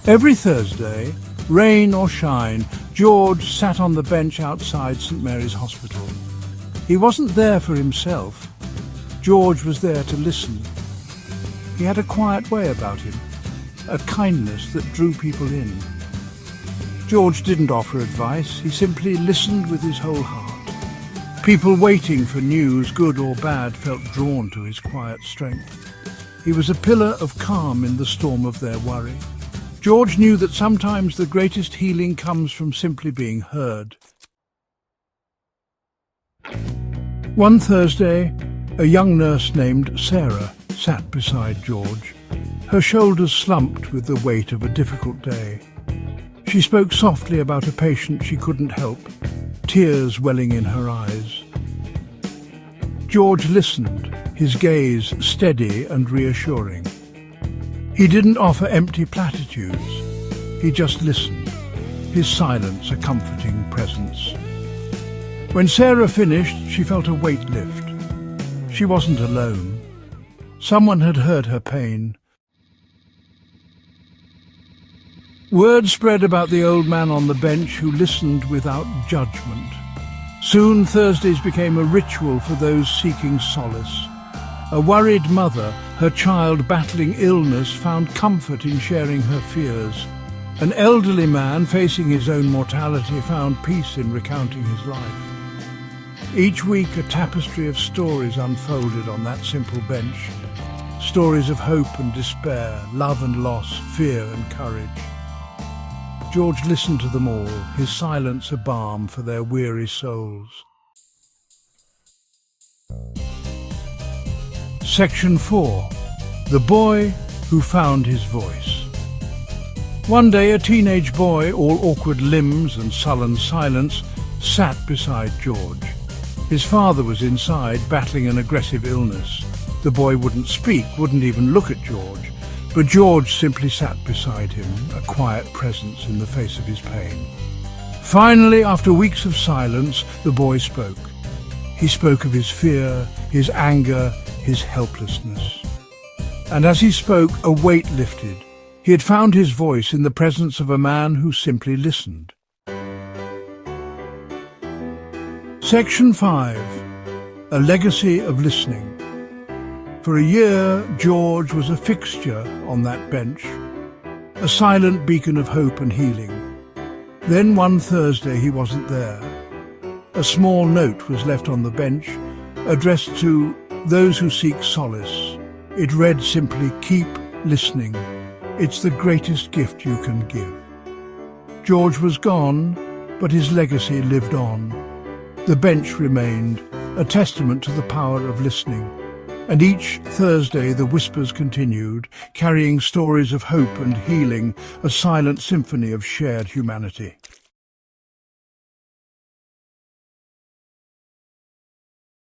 Every Thursday, rain or shine, George sat on the bench outside St Mary's Hospital. He wasn't there for himself. George was there to listen. He had a quiet way about him, a kindness that drew people in. George didn't offer advice, he simply listened with his whole heart. People waiting for news, good or bad, felt drawn to his quiet strength. He was a pillar of calm in the storm of their worry. George knew that sometimes the greatest healing comes from simply being heard. One Thursday, a young nurse named Sarah sat beside George. Her shoulders slumped with the weight of a difficult day. She spoke softly about a patient she couldn't help, tears welling in her eyes. George listened, his gaze steady and reassuring. He didn't offer empty platitudes. He just listened, his silence a comforting presence. When Sarah finished, she felt a weight lift. She wasn't alone. Someone had heard her pain. Word spread about the old man on the bench who listened without judgment. Soon Thursdays became a ritual for those seeking solace. A worried mother, her child battling illness, found comfort in sharing her fears. An elderly man facing his own mortality found peace in recounting his life. Each week a tapestry of stories unfolded on that simple bench. Stories of hope and despair, love and loss, fear and courage. George listened to them all, his silence a balm for their weary souls. Section 4. The Boy Who Found His Voice. One day a teenage boy, all awkward limbs and sullen silence, sat beside George. His father was inside, battling an aggressive illness. The boy wouldn't speak, wouldn't even look at George, but George simply sat beside him, a quiet presence in the face of his pain. Finally, after weeks of silence, the boy spoke. He spoke of his fear, his anger, his helplessness. And as he spoke, a weight lifted. He had found his voice in the presence of a man who simply listened. Section 5. A Legacy of Listening. For a year, George was a fixture on that bench, a silent beacon of hope and healing. Then one Thursday he wasn't there. A small note was left on the bench, addressed to those who seek solace. It read simply, "Keep listening. It's the greatest gift you can give." George was gone, but his legacy lived on. The bench remained, a testament to the power of listening. And each Thursday the whispers continued, carrying stories of hope and healing, a silent symphony of shared humanity.